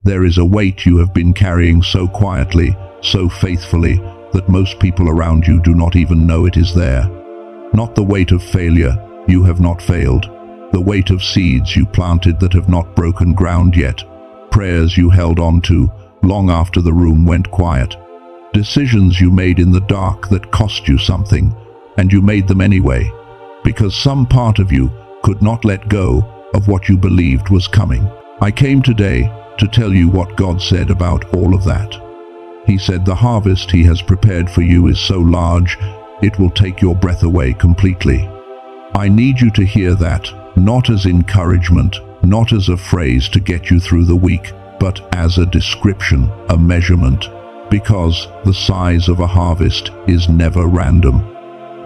There is a weight you have been carrying so quietly, so faithfully, that most people around you do not even know it is there. Not the weight of failure, you have not failed. The weight of seeds you planted that have not broken ground yet. Prayers you held on to long after the room went quiet. Decisions you made in the dark that cost you something, and you made them anyway, because some part of you could not let go of what you believed was coming. I came today to tell you what God said about all of that. He said the harvest He has prepared for you is so large, it will take your breath away completely. I need you to hear that, not as encouragement, not as a phrase to get you through the week, but as a description, a measurement, because the size of a harvest is never random.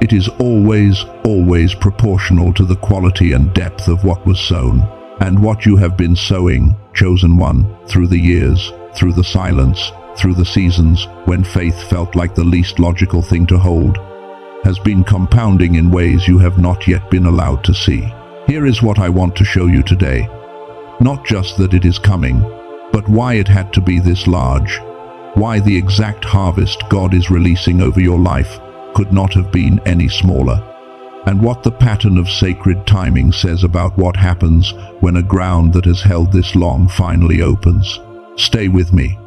It is always proportional to the quality and depth of what was sown, and what you have been sowing, chosen one, through the years, through the silence, through the seasons when faith felt like the least logical thing to hold, has been compounding in ways you have not yet been allowed to see. Here is what I want to show you today. Not just that it is coming, but why it had to be this large. Why the exact harvest God is releasing over your life could not have been any smaller. And what the pattern of sacred timing says about what happens when a ground that has held this long finally opens. Stay with me,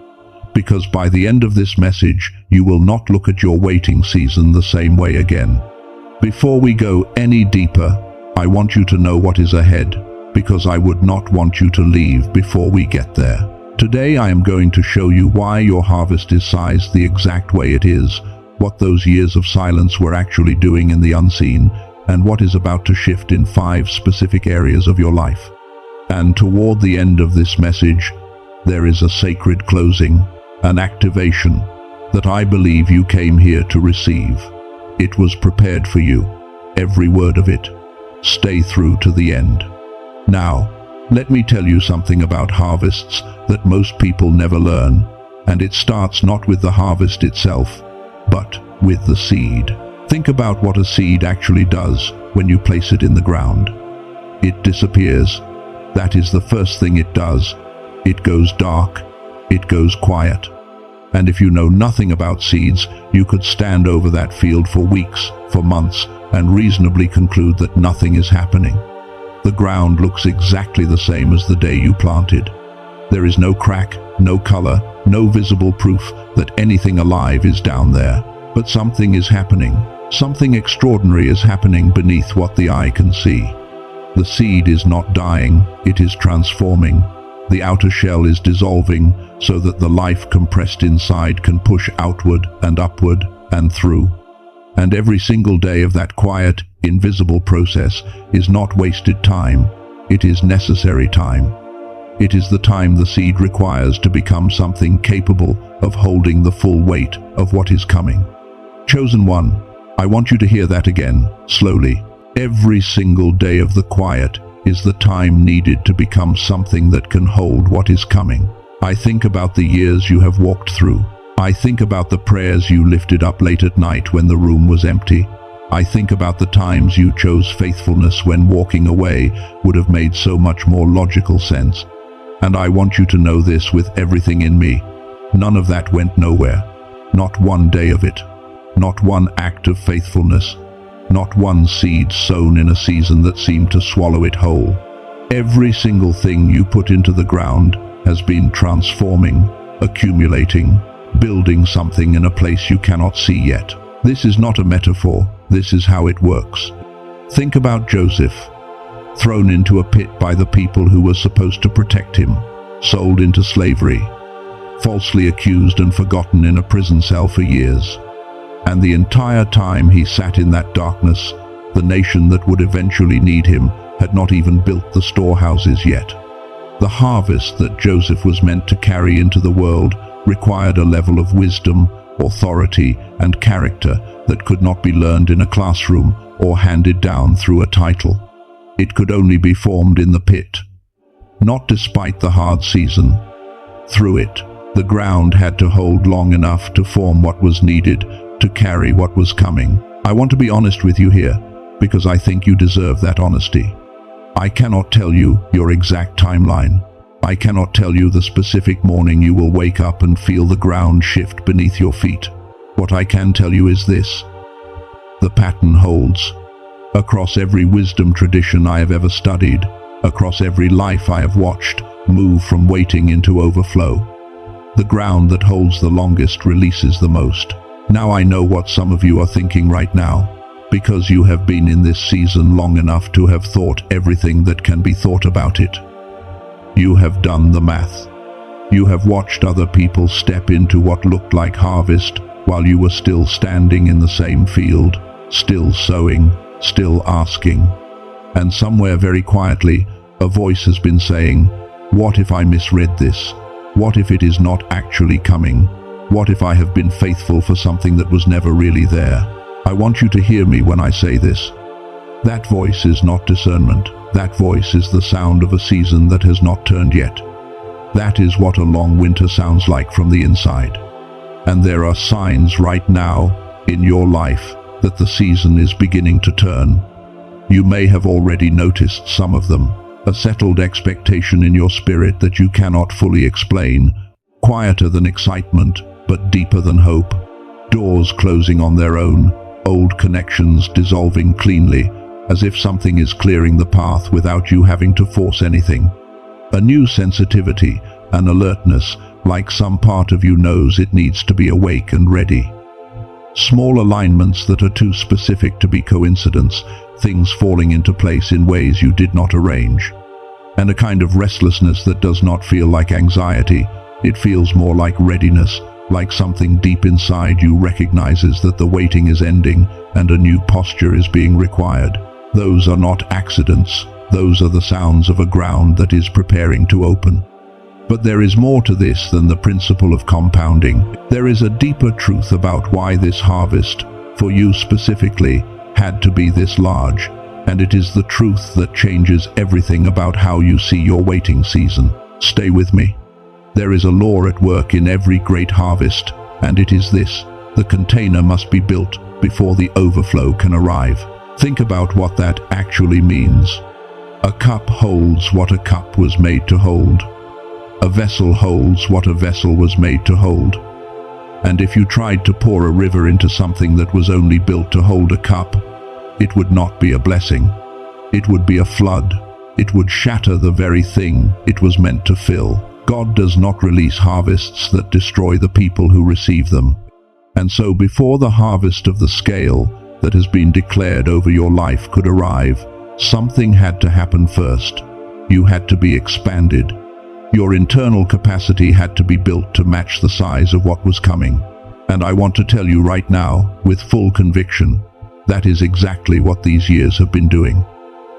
because by the end of this message, you will not look at your waiting season the same way again. Before we go any deeper, I want you to know what is ahead, because I would not want you to leave before we get there. Today I am going to show you why your harvest is sized the exact way it is, what those years of silence were actually doing in the unseen, and what is about to shift in 5 specific areas of your life. And toward the end of this message, there is a sacred closing, an activation, that I believe you came here to receive. It was prepared for you, every word of it. Stay through to the end. Now, let me tell you something about harvests that most people never learn, and it starts not with the harvest itself, but with the seed. Think about what a seed actually does when you place it in the ground. It disappears. That is the first thing it does. It goes dark. It goes quiet. And if you know nothing about seeds, you could stand over that field for weeks, for months, and reasonably conclude that nothing is happening. The ground looks exactly the same as the day you planted. There is no crack, no color, no visible proof that anything alive is down there. But something is happening. Something extraordinary is happening beneath what the eye can see. The seed is not dying, it is transforming. The outer shell is dissolving so that the life compressed inside can push outward and upward and through. And every single day of that quiet, invisible process is not wasted time. It is necessary time. It is the time the seed requires to become something capable of holding the full weight of what is coming. Chosen one, I want you to hear that again, slowly. Every single day of the quiet is the time needed to become something that can hold what is coming. I think about the years you have walked through. I think about the prayers you lifted up late at night when the room was empty. I think about the times you chose faithfulness when walking away would have made so much more logical sense. And I want you to know this with everything in me. None of that went nowhere. Not one day of it. Not one act of faithfulness. Not one seed sown in a season that seemed to swallow it whole. Every single thing you put into the ground has been transforming, accumulating, building something in a place you cannot see yet. This is not a metaphor. This is how it works. Think about Joseph, thrown into a pit by the people who were supposed to protect him, sold into slavery, falsely accused and forgotten in a prison cell for years. And the entire time he sat in that darkness, the nation that would eventually need him had not even built the storehouses yet. The harvest that Joseph was meant to carry into the world required a level of wisdom, authority, and character that could not be learned in a classroom or handed down through a title. It could only be formed in the pit. Not despite the hard season. Through it, the ground had to hold long enough to form what was needed to carry what was coming. I want to be honest with you here, because I think you deserve that honesty. I cannot tell you your exact timeline. I cannot tell you the specific morning you will wake up and feel the ground shift beneath your feet. What I can tell you is this: the pattern holds. Across every wisdom tradition I have ever studied, across every life I have watched move from waiting into overflow, the ground that holds the longest releases the most. Now I know what some of you are thinking right now, because you have been in this season long enough to have thought everything that can be thought about it. You have done the math. You have watched other people step into what looked like harvest while you were still standing in the same field, still sowing, still asking. And somewhere very quietly, a voice has been saying, "What if I misread this? What if it is not actually coming? What if I have been faithful for something that was never really there?" I want you to hear me when I say this. That voice is not discernment. That voice is the sound of a season that has not turned yet. That is what a long winter sounds like from the inside. And there are signs right now in your life that the season is beginning to turn. You may have already noticed some of them. A settled expectation in your spirit that you cannot fully explain, quieter than excitement, but deeper than hope. Doors closing on their own, old connections dissolving cleanly, as if something is clearing the path without you having to force anything. A new sensitivity, an alertness, like some part of you knows it needs to be awake and ready. Small alignments that are too specific to be coincidence, things falling into place in ways you did not arrange. And a kind of restlessness that does not feel like anxiety, it feels more like readiness, like something deep inside you recognizes that the waiting is ending and a new posture is being required. Those are not accidents. Those are the sounds of a ground that is preparing to open. But there is more to this than the principle of compounding. There is a deeper truth about why this harvest, for you specifically, had to be this large, and it is the truth that changes everything about how you see your waiting season. Stay with me. There is a law at work in every great harvest, and it is this: the container must be built before the overflow can arrive. Think about what that actually means. A cup holds what a cup was made to hold. A vessel holds what a vessel was made to hold. And if you tried to pour a river into something that was only built to hold a cup, it would not be a blessing. It would be a flood. It would shatter the very thing it was meant to fill. God does not release harvests that destroy the people who receive them. And so before the harvest of the scale that has been declared over your life could arrive, something had to happen first. You had to be expanded. Your internal capacity had to be built to match the size of what was coming. And I want to tell you right now, with full conviction, that is exactly what these years have been doing.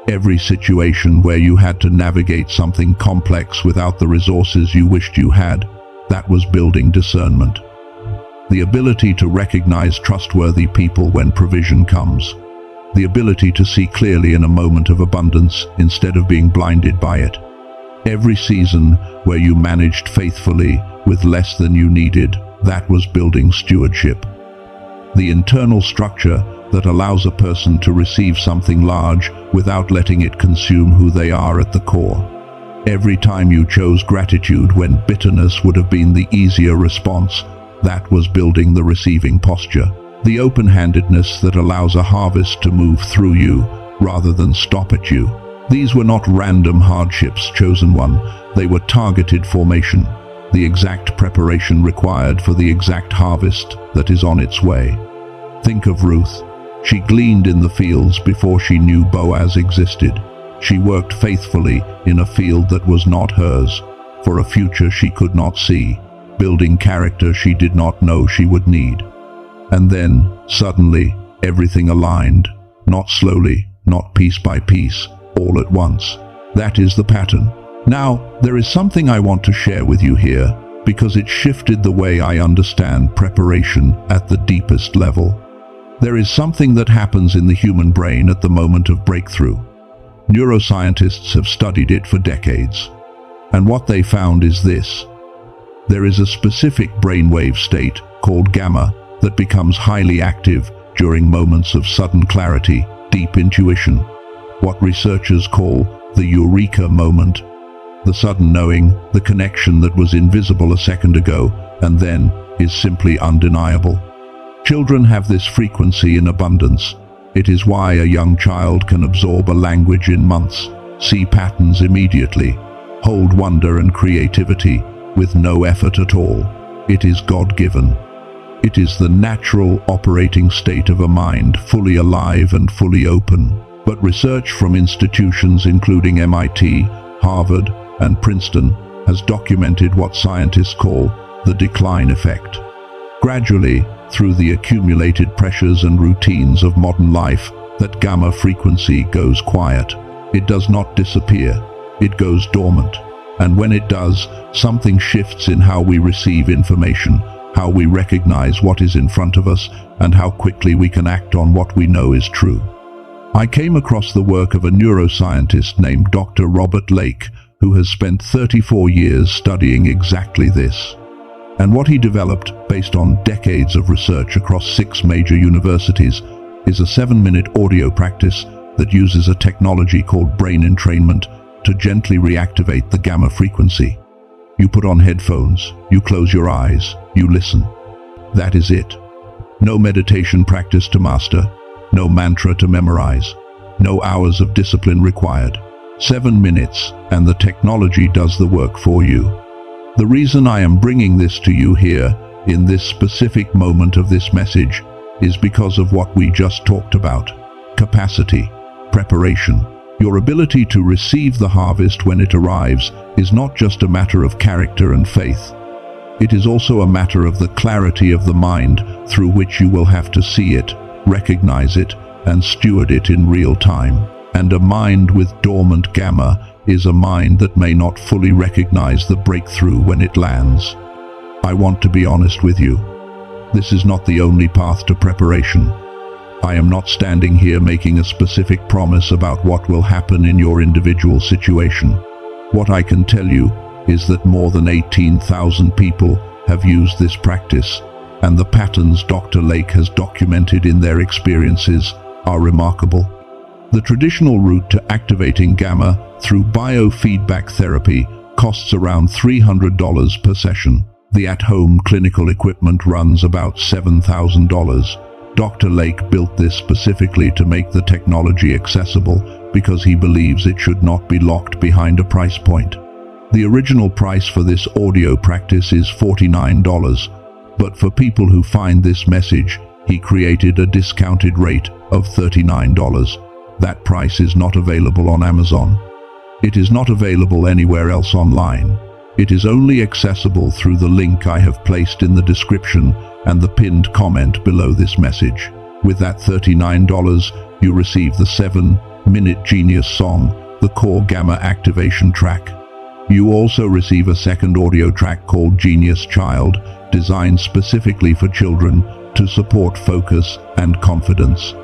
Every situation where you had to navigate something complex without the resources you wished you had, that was building discernment. The ability to recognize trustworthy people when provision comes. The ability to see clearly in a moment of abundance instead of being blinded by it. Every season where you managed faithfully with less than you needed, that was building stewardship. The internal structure that allows a person to receive something large without letting it consume who they are at the core. Every time you chose gratitude when bitterness would have been the easier response, that was building the receiving posture. The open-handedness that allows a harvest to move through you rather than stop at you. These were not random hardships, chosen one. They were targeted formation, the exact preparation required for the exact harvest that is on its way. Think of Ruth. She gleaned in the fields before she knew Boaz existed. She worked faithfully in a field that was not hers, for a future she could not see, building character she did not know she would need. And then, suddenly, everything aligned, not slowly, not piece by piece, all at once. That is the pattern. Now, there is something I want to share with you here, because it shifted the way I understand preparation at the deepest level. There is something that happens in the human brain at the moment of breakthrough. Neuroscientists have studied it for decades. And what they found is this. There is a specific brainwave state, called gamma, that becomes highly active during moments of sudden clarity, deep intuition, what researchers call the eureka moment. The sudden knowing, the connection that was invisible a second ago, and then is simply undeniable. Children have this frequency in abundance. It is why a young child can absorb a language in months, see patterns immediately, hold wonder and creativity with no effort at all. It is God-given. It is the natural operating state of a mind, fully alive and fully open. But research from institutions including MIT, Harvard, and Princeton has documented what scientists call the decline effect. Gradually, through the accumulated pressures and routines of modern life, that gamma frequency goes quiet. It does not disappear. It goes dormant. And when it does, something shifts in how we receive information, how we recognize what is in front of us, and how quickly we can act on what we know is true. I came across the work of a neuroscientist named Dr. Robert Lake, who has spent 34 years studying exactly this. And what he developed, based on decades of research across 6 major universities, is a 7-minute audio practice that uses a technology called brain entrainment to gently reactivate the gamma frequency. You put on headphones, you close your eyes, you listen. That is it. No meditation practice to master, no mantra to memorize, no hours of discipline required. 7 minutes, and the technology does the work for you. The reason I am bringing this to you here, in this specific moment of this message, is because of what we just talked about. Capacity, preparation. Your ability to receive the harvest when it arrives is not just a matter of character and faith. It is also a matter of the clarity of the mind through which you will have to see it, recognize it, and steward it in real time. And a mind with dormant gamma is a mind that may not fully recognize the breakthrough when it lands. I want to be honest with you. This is not the only path to preparation. I am not standing here making a specific promise about what will happen in your individual situation. What I can tell you is that more than 18,000 people have used this practice, and the patterns Dr. Lake has documented in their experiences are remarkable. The traditional route to activating gamma through biofeedback therapy costs around $300 per session. The at-home clinical equipment runs about $7,000. Dr. Lake built this specifically to make the technology accessible because he believes it should not be locked behind a price point. The original price for this audio practice is $49, but for people who find this message, he created a discounted rate of $39. That price is not available on Amazon. It is not available anywhere else online. It is only accessible through the link I have placed in the description and the pinned comment below this message. With that $39, you receive the 7-minute Genius song, the core gamma activation track. You also receive a second audio track called Genius Child, designed specifically for children to support focus and confidence.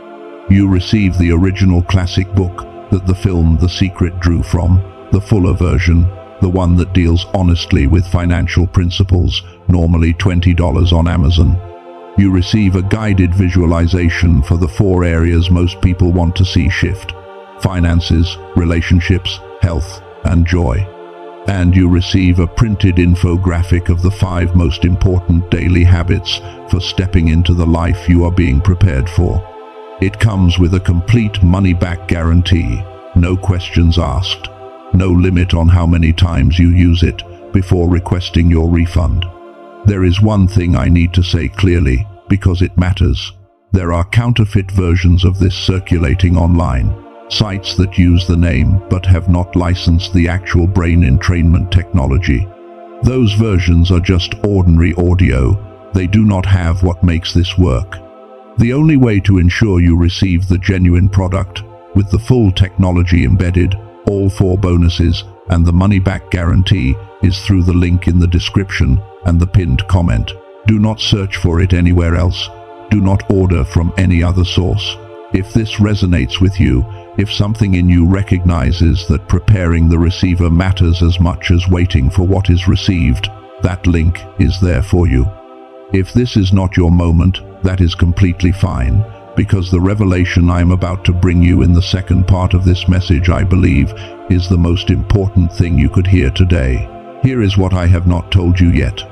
You receive the original classic book that the film The Secret drew from, the fuller version, the one that deals honestly with financial principles, normally $20 on Amazon. You receive a guided visualization for the 4 areas most people want to see shift: finances, relationships, health, and joy. And you receive a printed infographic of the 5 most important daily habits for stepping into the life you are being prepared for. It comes with a complete money-back guarantee, no questions asked, no limit on how many times you use it before requesting your refund. There is one thing I need to say clearly, because it matters. There are counterfeit versions of this circulating online, sites that use the name but have not licensed the actual brain entrainment technology. Those versions are just ordinary audio. They do not have what makes this work. The only way to ensure you receive the genuine product, with the full technology embedded, all 4 bonuses, and the money-back guarantee, is through the link in the description and the pinned comment. Do not search for it anywhere else. Do not order from any other source. If this resonates with you, if something in you recognizes that preparing the receiver matters as much as waiting for what is received, that link is there for you. If this is not your moment, that is completely fine. because the revelation I am about to bring you in the second part of this message, I believe, is the most important thing you could hear today. Here is what I have not told you yet.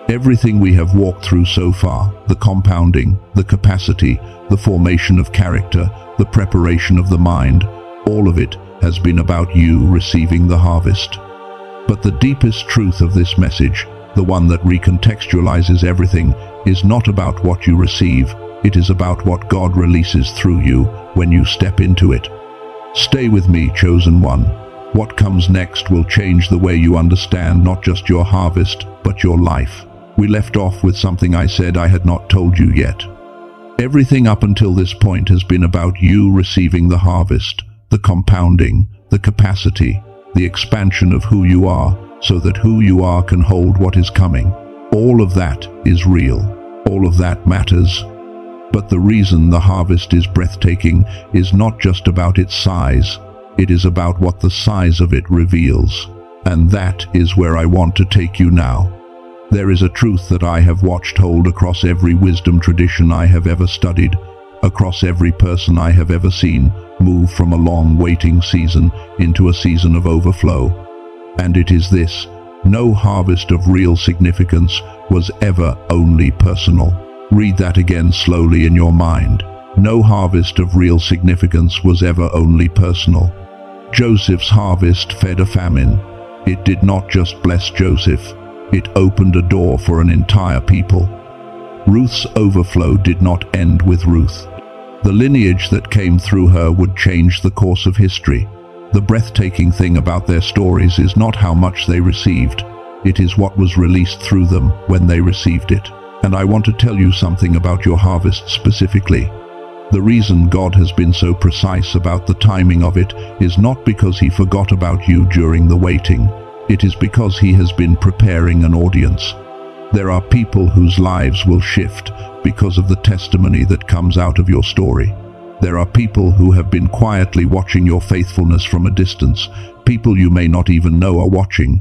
Everything we have walked through so far, the compounding, the capacity, the formation of character, the preparation of the mind, all of it has been about you receiving the harvest. But the deepest truth of this message, the one that recontextualizes everything, is not about what you receive. It is about what God releases through you when you step into it. Stay with me, chosen one. What comes next will change the way you understand not just your harvest, but your life. We left off with something I said I had not told you yet. Everything up until this point has been about you receiving the harvest, the compounding, the capacity, the expansion of who you are, so that who you are can hold what is coming. All of that is real. All of that matters. But the reason the harvest is breathtaking is not just about its size. It is about what the size of it reveals. And that is where I want to take you now. There is a truth that I have watched hold across every wisdom tradition I have ever studied, across every person I have ever seen move from a long waiting season into a season of overflow. And it is this: no harvest of real significance was ever only personal. Read that again slowly in your mind. No harvest of real significance was ever only personal. Joseph's harvest fed a famine. It did not just bless Joseph. It opened a door for an entire people. Ruth's overflow did not end with Ruth. The lineage that came through her would change the course of history. The breathtaking thing about their stories is not how much they received. It is what was released through them when they received it. And I want to tell you something about your harvest specifically. The reason God has been so precise about the timing of it is not because He forgot about you during the waiting. It is because He has been preparing an audience. There are people whose lives will shift because of the testimony that comes out of your story. There are people who have been quietly watching your faithfulness from a distance. People you may not even know are watching.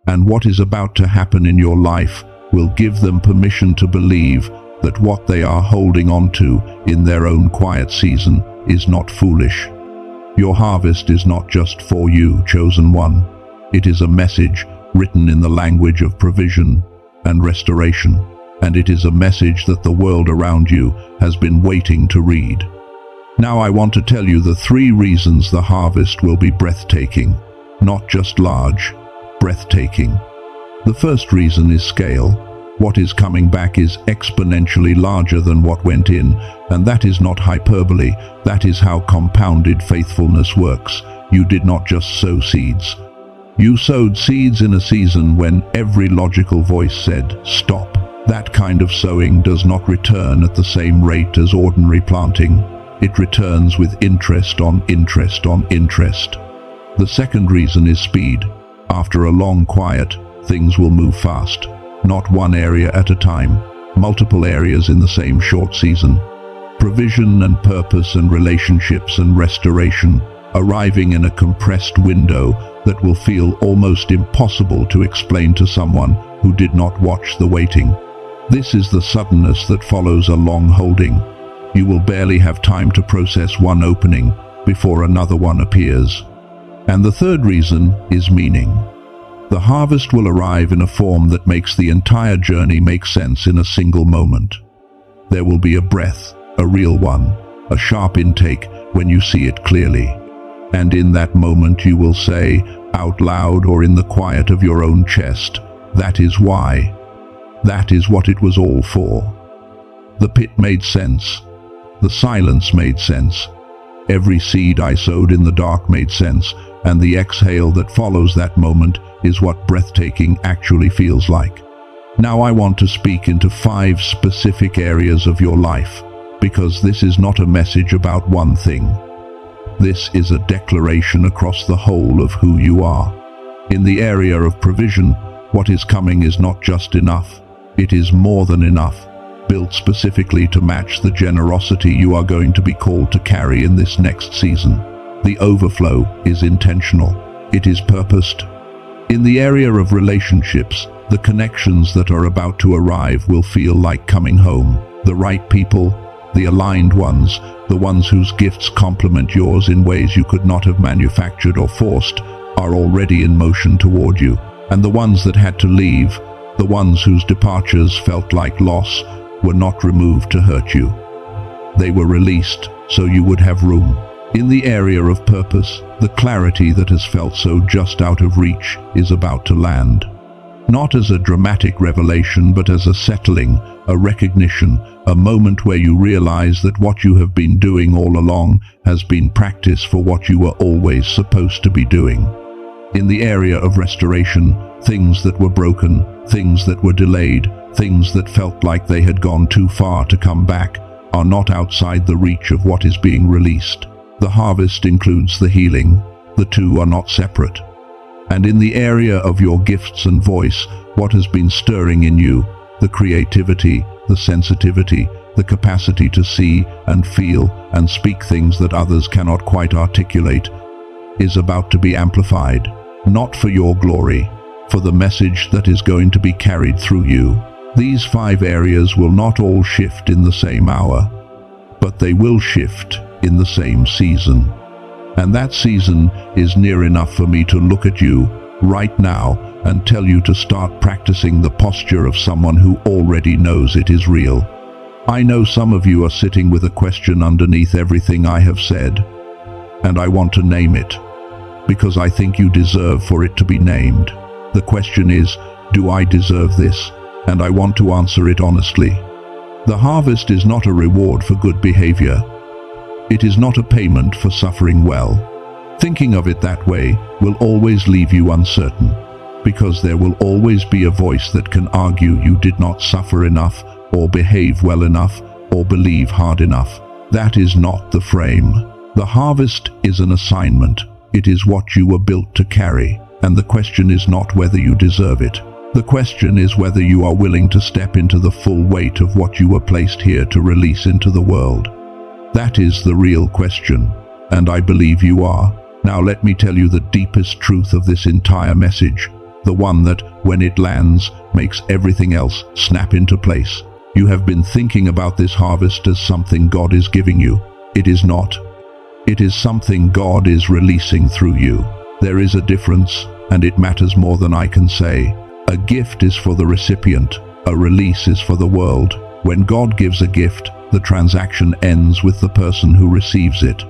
And what is about to happen in your life will give them permission to believe that what they are holding on to in their own quiet season is not foolish. Your harvest is not just for you, chosen one. It is a message written in the language of provision and restoration, and it is a message that the world around you has been waiting to read. Now I want to tell you the 3 reasons the harvest will be breathtaking, not just large, breathtaking. The first reason is scale. What is coming back is exponentially larger than what went in, and that is not hyperbole. That is how compounded faithfulness works. You did not just sow seeds. You sowed seeds in a season when every logical voice said, stop. That kind of sowing does not return at the same rate as ordinary planting. It returns with interest on interest on interest. The second reason is speed. After a long quiet, things will move fast. Not one area at a time, multiple areas in the same short season. Provision and purpose and relationships and restoration arriving in a compressed window that will feel almost impossible to explain to someone who did not watch the waiting. This is the suddenness that follows a long holding. You will barely have time to process one opening before another one appears. And the third reason is meaning. The harvest will arrive in a form that makes the entire journey make sense in a single moment. There will be a breath, a real one, a sharp intake when you see it clearly. And in that moment you will say, out loud or in the quiet of your own chest, that is why. That is what it was all for. The pit made sense. The silence made sense. Every seed I sowed in the dark made sense, and the exhale that follows that moment is what breathtaking actually feels like. Now I want to speak into 5 specific areas of your life, because this is not a message about one thing. This is a declaration across the whole of who you are. In the area of provision, what is coming is not just enough. It is more than enough, built specifically to match the generosity you are going to be called to carry in this next season. The overflow is intentional. It is purposed. In the area of relationships, the connections that are about to arrive will feel like coming home. The right people, The aligned ones, the ones whose gifts complement yours in ways you could not have manufactured or forced, are already in motion toward you. And the ones that had to leave, the ones whose departures felt like loss, were not removed to hurt you. They were released so you would have room. In the area of purpose, the clarity that has felt so just out of reach is about to land. Not as a dramatic revelation, but as a settling, a recognition, a moment where you realize that what you have been doing all along has been practice for what you were always supposed to be doing. In the area of restoration, things that were broken, things that were delayed, things that felt like they had gone too far to come back, are not outside the reach of what is being released. The harvest includes the healing. The two are not separate. And in the area of your gifts and voice, what has been stirring in you, the creativity, the sensitivity, the capacity to see and feel and speak things that others cannot quite articulate, is about to be amplified, not for your glory, for the message that is going to be carried through you. These 5 areas will not all shift in the same hour, but they will shift in the same season. And that season is near enough for me to look at you right now and tell you to start practicing the posture of someone who already knows it is real. I know some of you are sitting with a question underneath everything I have said, and I want to name it, because I think you deserve for it to be named. The question is, do I deserve this? And I want to answer it honestly. The harvest is not a reward for good behavior. It is not a payment for suffering well. Thinking of it that way will always leave you uncertain, because there will always be a voice that can argue you did not suffer enough, or behave well enough, or believe hard enough. That is not the frame. The harvest is an assignment. It is what you were built to carry, and the question is not whether you deserve it. The question is whether you are willing to step into the full weight of what you were placed here to release into the world. That is the real question, and I believe you are. Now let me tell you the deepest truth of this entire message, the one that, when it lands, makes everything else snap into place. You have been thinking about this harvest as something God is giving you. It is not. It is something God is releasing through you. There is a difference, and it matters more than I can say. A gift is for the recipient. A release is for the world. When God gives a gift, the transaction ends with the person who receives it.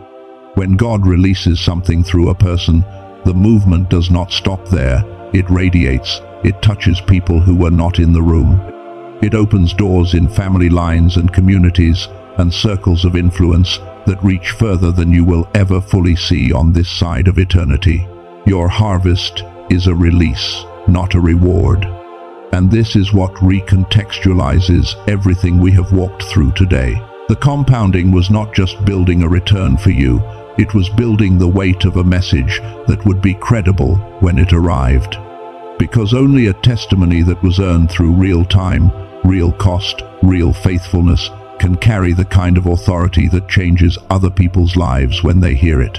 When God releases something through a person, the movement does not stop there. It radiates. It touches people who were not in the room. It opens doors in family lines and communities and circles of influence that reach further than you will ever fully see on this side of eternity. Your harvest is a release, not a reward. And this is what recontextualizes everything we have walked through today. The compounding was not just building a return for you, it was building the weight of a message that would be credible when it arrived. Because only a testimony that was earned through real time, real cost, real faithfulness can carry the kind of authority that changes other people's lives when they hear it.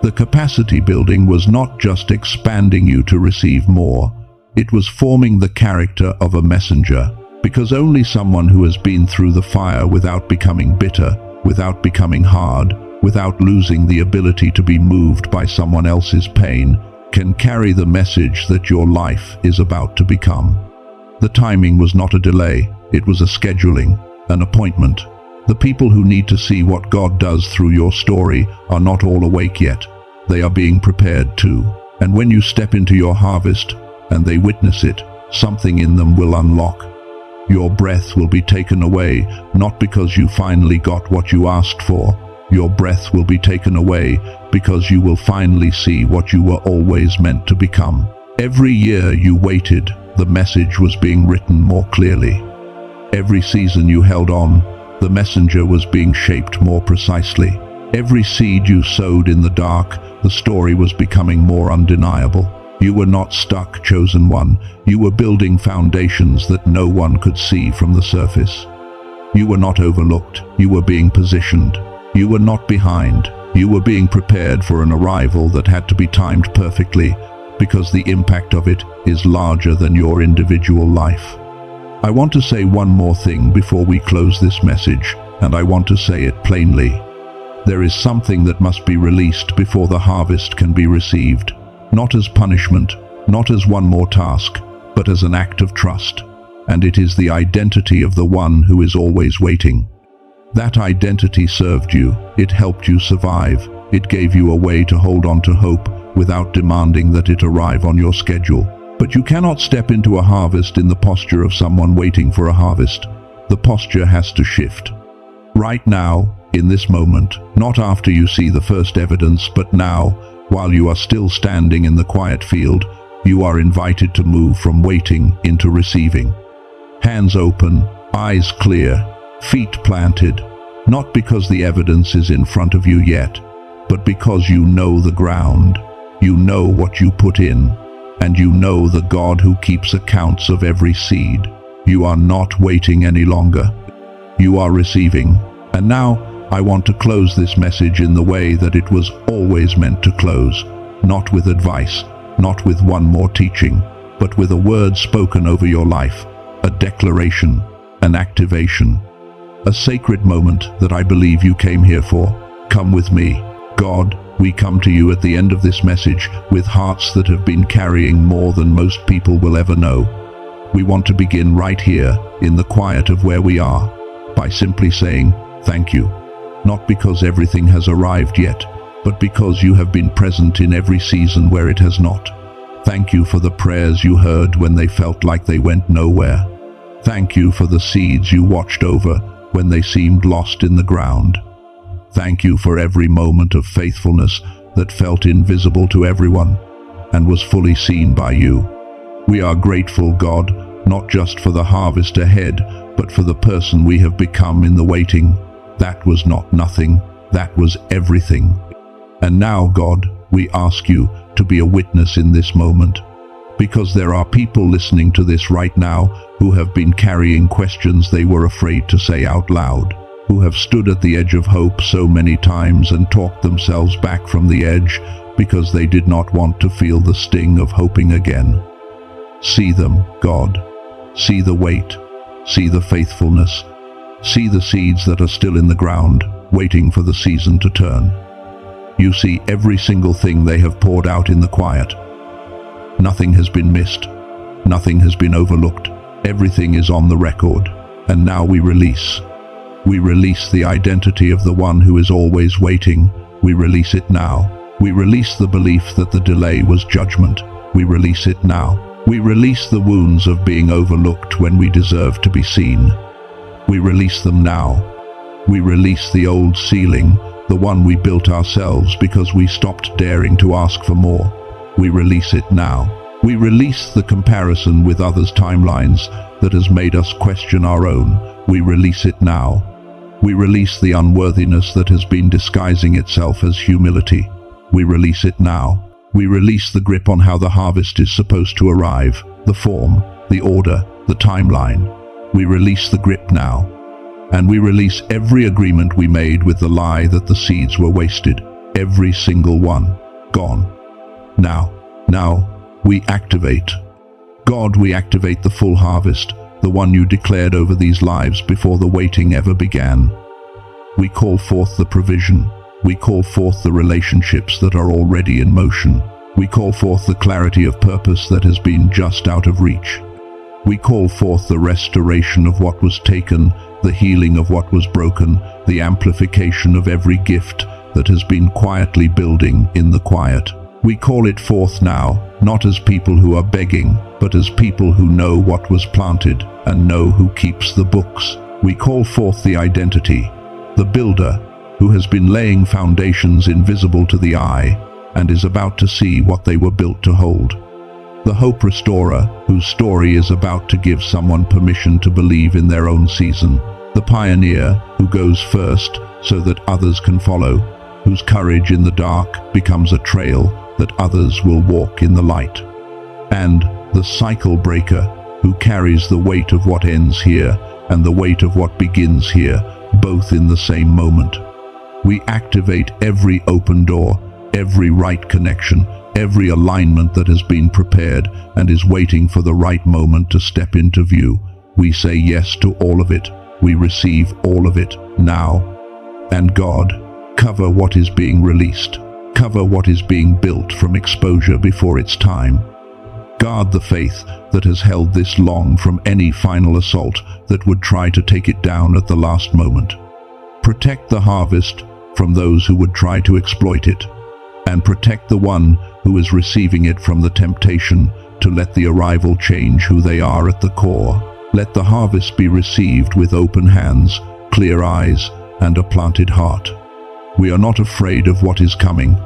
The capacity building was not just expanding you to receive more, it was forming the character of a messenger, because only someone who has been through the fire without becoming bitter, without becoming hard, without losing the ability to be moved by someone else's pain, can carry the message that your life is about to become. The timing was not a delay, it was a scheduling, an appointment. The people who need to see what God does through your story are not all awake yet. They are being prepared too. And when you step into your harvest, and they witness it, something in them will unlock. Your breath will be taken away, not because you finally got what you asked for. Your breath will be taken away because you will finally see what you were always meant to become. Every year you waited, the message was being written more clearly. Every season you held on, the messenger was being shaped more precisely. Every seed you sowed in the dark, the story was becoming more undeniable. You were not stuck, chosen one. You were building foundations that no one could see from the surface. You were not overlooked. You were being positioned. You were not behind. You were being prepared for an arrival that had to be timed perfectly, because the impact of it is larger than your individual life. I want to say one more thing before we close this message. and I want to say it plainly. There is something that must be released before the harvest can be received, not as punishment, not as one more task, but as an act of trust. And it is the identity of the one who is always waiting. That identity served you, it helped you survive, it gave you a way to hold on to hope without demanding that it arrive on your schedule. But you cannot step into a harvest in the posture of someone waiting for a harvest. The posture has to shift. Right now, in this moment, not after you see the first evidence, but now, while you are still standing in the quiet field, you are invited to move from waiting into receiving. Hands open, eyes clear, feet planted, not because the evidence is in front of you yet, but because you know the ground, you know what you put in, and you know the God who keeps accounts of every seed. You are not waiting any longer. You are receiving. And now, I want to close this message in the way that it was always meant to close, not with advice, not with one more teaching, but with a word spoken over your life, a declaration, an activation, a sacred moment that I believe you came here for. Come with me. God, we come to you at the end of this message with hearts that have been carrying more than most people will ever know. We want to begin right here, in the quiet of where we are, by simply saying, thank you. Not because everything has arrived yet, but because you have been present in every season where it has not. Thank you for the prayers you heard when they felt like they went nowhere. Thank you for the seeds you watched over when they seemed lost in the ground. Thank you for every moment of faithfulness that felt invisible to everyone and was fully seen by you. We are grateful, God, not just for the harvest ahead, but for the person we have become in the waiting. That was not nothing, that was everything. And now, God, we ask you to be a witness in this moment, because there are people listening to this right now who have been carrying questions they were afraid to say out loud, who have stood at the edge of hope so many times and talked themselves back from the edge because they did not want to feel the sting of hoping again. See them, God. See the wait. See the faithfulness. See the seeds that are still in the ground, waiting for the season to turn. You see every single thing they have poured out in the quiet. Nothing has been missed. Nothing has been overlooked. Everything is on the record. And now we release. We release the identity of the one who is always waiting. We release it now. We release the belief that the delay was judgment. We release it now. We release the wounds of being overlooked when we deserve to be seen. We release them now. We release the old ceiling, the one we built ourselves because we stopped daring to ask for more. We release it now. We release the comparison with others' timelines that has made us question our own. We release it now. We release the unworthiness that has been disguising itself as humility. We release it now. We release the grip on how the harvest is supposed to arrive, the form, the order, the timeline. We release the grip now. And we release every agreement we made with the lie that the seeds were wasted. Every single one. Gone. Now, we activate. God, we activate the full harvest, the one you declared over these lives before the waiting ever began. We call forth the provision. We call forth the relationships that are already in motion. We call forth the clarity of purpose that has been just out of reach. We call forth the restoration of what was taken, the healing of what was broken, the amplification of every gift that has been quietly building in the quiet. We call it forth now, not as people who are begging, but as people who know what was planted and know who keeps the books. We call forth the identity, the builder, who has been laying foundations invisible to the eye and is about to see what they were built to hold. The hope restorer, whose story is about to give someone permission to believe in their own season. The pioneer, who goes first so that others can follow, whose courage in the dark becomes a trail that others will walk in the light. And the cycle breaker, who carries the weight of what ends here and the weight of what begins here, both in the same moment. We activate every open door, every right connection, every alignment that has been prepared and is waiting for the right moment to step into view. We say yes to all of it. We receive all of it now. And God, cover what is being released. Cover what is being built from exposure before its time. Guard the faith that has held this long from any final assault that would try to take it down at the last moment. Protect the harvest from those who would try to exploit it, and protect the one who is receiving it from the temptation to let the arrival change who they are at the core. Let the harvest be received with open hands, clear eyes, and a planted heart. We are not afraid of what is coming.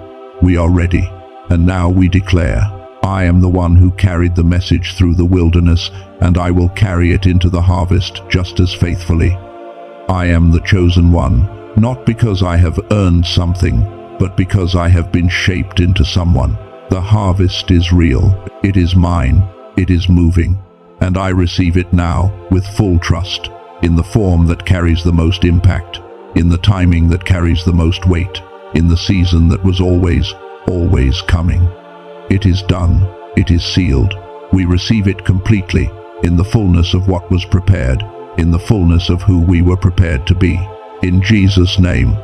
We are ready, and now we declare, I am the one who carried the message through the wilderness, and I will carry it into the harvest just as faithfully. I am the chosen one, not because I have earned something, but because I have been shaped into someone. The harvest is real, it is mine, it is moving, and I receive it now with full trust, in the form that carries the most impact, in the timing that carries the most weight, in the season that was always coming. It is done, it is sealed. We receive it completely, in the fullness of what was prepared, in the fullness of who we were prepared to be. In Jesus' name,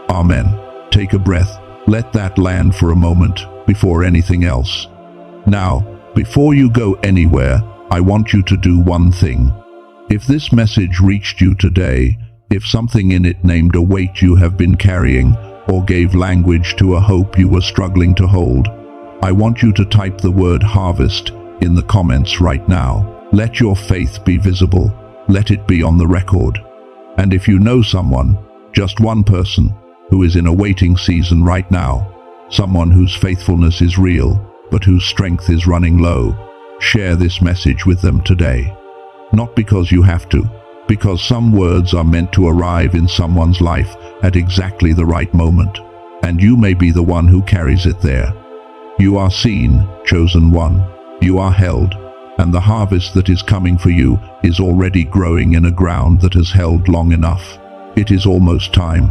Amen. Take a breath, let that land for a moment before anything else. Now, before you go anywhere, I want you to do one thing. If this message reached you today, if something in it named a weight you have been carrying, or gave language to a hope you were struggling to hold, I want you to type the word harvest in the comments right now. Let your faith be visible. Let it be on the record. And if you know someone, just one person, who is in a waiting season right now, someone whose faithfulness is real, but whose strength is running low, share this message with them today. Not because you have to, because some words are meant to arrive in someone's life at exactly the right moment, and you may be the one who carries it there. You are seen, chosen one. You are held, and the harvest that is coming for you is already growing in a ground that has held long enough. It is almost time.